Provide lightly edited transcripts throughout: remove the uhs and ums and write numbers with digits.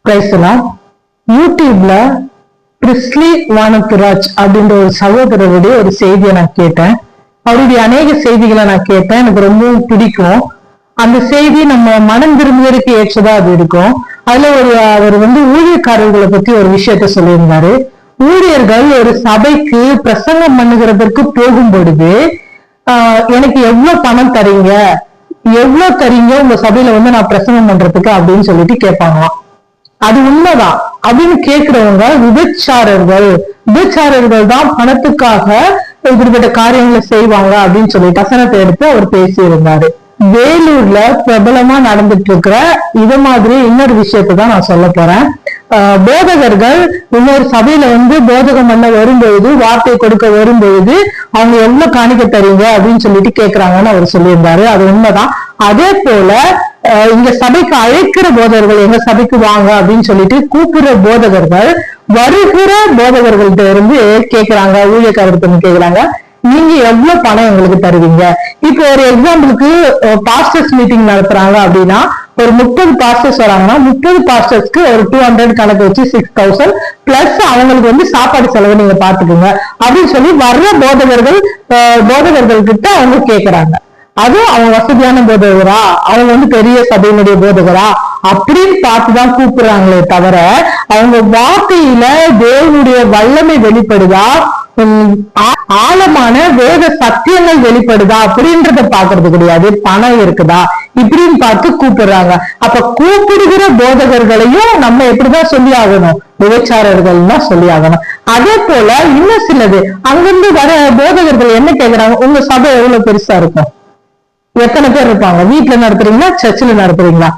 பேசலாம். யூடியூப்ல பிரிஸ்லி வானத்துராஜ் அப்படின்ற ஒரு சகோதரருடைய ஒரு செய்தியை நான் கேட்டேன். அவருடைய அநேக செய்திகளை நான் கேட்டேன். எனக்கு ரொம்பவும் பிடிக்கும். அந்த செய்தி நம்ம மனம் திரும்புவதற்கு ஏற்றதா அது இருக்கும். அதுல அவர் ஊழியக்காரர்களை பத்தி ஒரு விஷயத்த சொல்லியிருந்தாரு. ஊழியர்கள் ஒரு சபைக்கு பிரசங்கம் பண்ணுகிறதற்கு போகும் பொழுது எனக்கு எவ்வளவு பணம் தரீங்க, எவ்வளவு தரீங்க உங்க சபையில நான் பிரசங்கம் பண்றதுக்கு அப்படின்னு சொல்லிட்டு கேட்பாங்களாம். அது உண்மைதான் அப்படின்னு கேட்கிறவங்க விபச்சாரர்கள் தான் பணத்துக்காக இப்படிப்பட்ட காரியங்களை செய்வாங்க அப்படின்னு சொல்லி வசனத்தை எடுத்து அவர் பேசியிருந்தாரு. வேலூர்ல பிரபலமா நடந்துட்டு இருக்கிற இது மாதிரி இன்னொரு விஷயத்தை தான் நான் சொல்ல போறேன். போதகர்கள் இன்னொரு சபையில போதகம் பண்ண வரும்பொழுது, வார்த்தை கொடுக்க வரும்பொழுது அவங்க எவ்வளவு காணிக்க தரீங்க அப்படின்னு சொல்லிட்டு கேட்கிறாங்கன்னு அவர் சொல்லியிருந்தாரு. அது உண்மைதான். அதே போல இங்க சபைக்கு அழைக்கிற போதகர்கள் எங்க சபைக்கு வாங்க அப்படின்னு சொல்லிட்டு கூப்பிடுற போதகர்கள் வருகிற போதகர்கள்ட்ட இருந்து கேட்கிறாங்க, ஊழியக்காரர்கிட்ட கேட்கிறாங்க, நீங்க எவ்வளவு பணம் எங்களுக்கு தருவீங்க? இப்போ ஒரு எக்ஸாம்பிளுக்கு பாஸ்டர்ஸ் மீட்டிங் நடத்துறாங்க அப்படின்னா ஒரு 30 பாஸ்டர்ஸ் வராங்கன்னா 30 பாஸ்டர்ஸ்க்கு ஒரு 200 கணக்கு வச்சு 6000 பிளஸ் அவங்களுக்கு சாப்பாடு செலவு நீங்க பாத்துக்கோங்க அப்படின்னு சொல்லி வர்ற போதகர்கள் கிட்ட அவங்க கேக்குறாங்க. அதுவும் அவங்க வசதியான போதகரா, அவங்க பெரிய சபையினுடைய போதகரா அப்படின்னு பார்த்துதான் கூப்பிடுறாங்களே தவிர அவங்க வார்த்தையில தேவனுடைய வல்லமை வெளிப்படுதா, ஆழமான வேத சத்தியங்கள் வெளிப்படுதா அப்படின்றத பாக்குறது கிடையாது. பணம் இருக்குதா இப்படின்னு பார்த்து கூப்பிடுறாங்க. அப்ப கூப்பிடுகிற போதகர்களையும் நம்ம எப்படிதான் சொல்லி ஆகணும்? விபச்சாரர்கள் தான் சொல்லி ஆகணும். அதே போல இன்னும் சிலது அங்கிருந்து வர போதகர்கள் என்ன கேக்குறாங்க, உங்க சபை எவ்வளவு பெருசா இருக்கும், எத்தனை பேர் இருப்பாங்க, வீட்டுல நடத்துறீங்களா சர்ச்சில் நடத்துறீங்களா?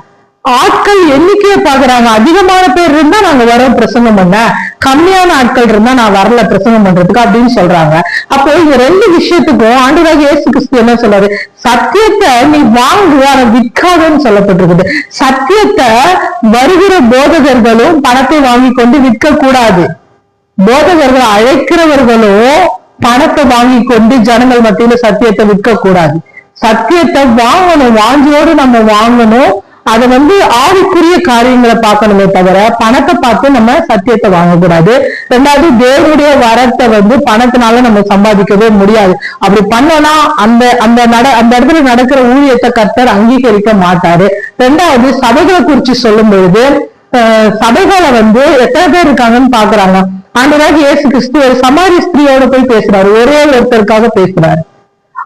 ஆட்கள் எண்ணிக்கையை பாக்குறாங்க. அதிகமான பேர் இருந்தா நாங்க வரோம் பிரசங்கம் பண்ண, கம்மியான ஆட்கள் இருந்தா நான் வரல பிரசங்கம் பண்றதுக்கு அப்படின்னு சொல்றாங்க. அப்போ இந்த ரெண்டு விஷயத்துக்கும் ஆண்டவராகிய இயேசு கிறிஸ்து என்ன சொல்றாரு? சத்தியத்தை நீ வாங்கு, ஆனா விற்காதன்னு சொல்லப்பட்டிருக்குது. சத்தியத்தை வருகிற போதகர்களும் பணத்தை வாங்கி கொண்டு விற்க கூடாது. போதகர்கள் அழைக்கிறவர்களும் பணத்தை வாங்கி கொண்டு ஜனங்கள் மத்தியில சத்தியத்தை விற்க கூடாது. சத்தியத்தை வாங்கணும், வாஞ்சியோடு நம்ம வாங்கணும். அதை ஆவிக்குரிய காரியங்களை பார்க்கணுமே தவிர பணத்தை பார்த்து நம்ம சத்தியத்தை வாங்கக்கூடாது. ரெண்டாவது, தேவனுடைய வரத்தை பணத்தினால நம்ம சம்பாதிக்கவே முடியாது. அப்படி பண்ணோம்னா அந்த இடத்துல நடக்கிற ஊழியத்தை கர்த்தர் அங்கீகரிக்க மாட்டாரு. ரெண்டாவது, சபைகளை குறிச்சு சொல்லும் பொழுது சபைகளை எத்தனை பேர் இருக்காங்கன்னு பாக்குறாங்க. ஆண்டவராகிய இயேசு கிறிஸ்து ஒரு சமாரி ஸ்திரீயோட போய் பேசுறாரு, ஒரே ஒருத்தருக்காக பேசுறாரு.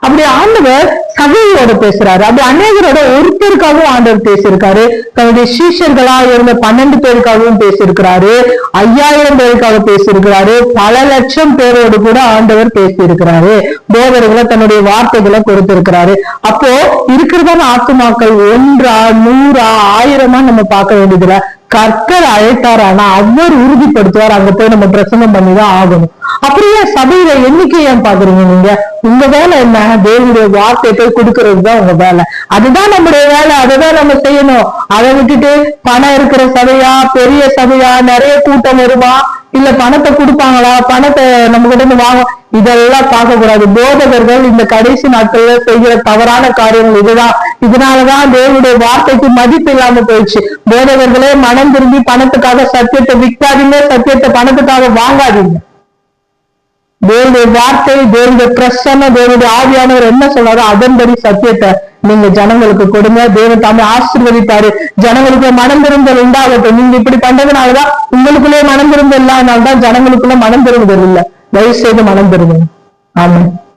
அப்படி ஆண்டவர் சபையோட பேசுறாரு. அப்படி அநேகரோட ஒருத்தருக்காகவும் ஆண்டவர் பேசியிருக்காரு. தன்னுடைய சீஷர்களா இருந்த 12 பேருக்காகவும் பேசியிருக்கிறாரு, 5000 பேருக்காக பேசியிருக்கிறாரு, பல லட்சம் பேரோடு கூட ஆண்டவர் பேசியிருக்கிறாரு. போதர்களை தன்னுடைய வார்த்தைகளை கொடுத்திருக்கிறாரு. அப்போ இருக்கிறதான ஆத்துமாக்கள் 1 100 1000 நம்ம பார்க்க வேண்டியதுல கர்த்தர் அழைத்தாரானா அவர் உறுதிப்படுத்துவார். அங்க போய் நம்ம பிரசங்கம் பண்ணிதான் ஆகணும். அப்படியே சபையில எண்ணிக்கை ஏன் பாக்குறீங்க நீங்க? உங்க வேலை என்ன? தேவனுடைய வார்த்தை போய் கொடுக்கறதுதான் உங்க வேலை. அதுதான் நம்முடைய வேலை, அதைதான் நம்ம செய்யணும். அதை விட்டுட்டு பணம் இருக்கிற சபையா, பெரிய சபையா, நிறைய கூட்டம் வருமா, இல்ல பணத்தை கொடுப்பாங்களா, பணத்தை நம்ம கிட்ட வாங்க, இதெல்லாம் பார்க்க கூடாது. போதகர்கள் இந்த கடைசி நாட்கள்ல செய்கிற தவறான காரியங்கள் இதுதான். இதனாலதான் தேவனுடைய வார்த்தைக்கு மதிப்பு இல்லாம போயிடுச்சு. போதகர்களே மனம் திரும்பி பணத்துக்காக சத்தியத்தை விற்காதீங்க, சத்தியத்தை பணத்துக்காக வாங்காதீங்க. தேவனுடைய வார்த்தை, தேவனுடைய பிரசன்னம், தேவனுடைய ஆவியானவர் என்ன சொல்றாரோ அதன்படி சத்தியத்தை நீங்க ஜனங்களுக்கு கொடுங்க. தேவன் தாமே ஆசீர்வதிப்பாரு. ஜனங்களுக்கு மனம் திரும்பல் உண்டாகட்டும். நீங்க இப்படி பண்றதுனாலதான் உங்களுக்குள்ளே மனம் திரும்பல் இல்லாதனால்தான் ஜனங்களுக்குள்ள மனம் திரும்புதல் இல்லை. தயவு செய்து மனம் திரும்புங்க. ஆமாம்.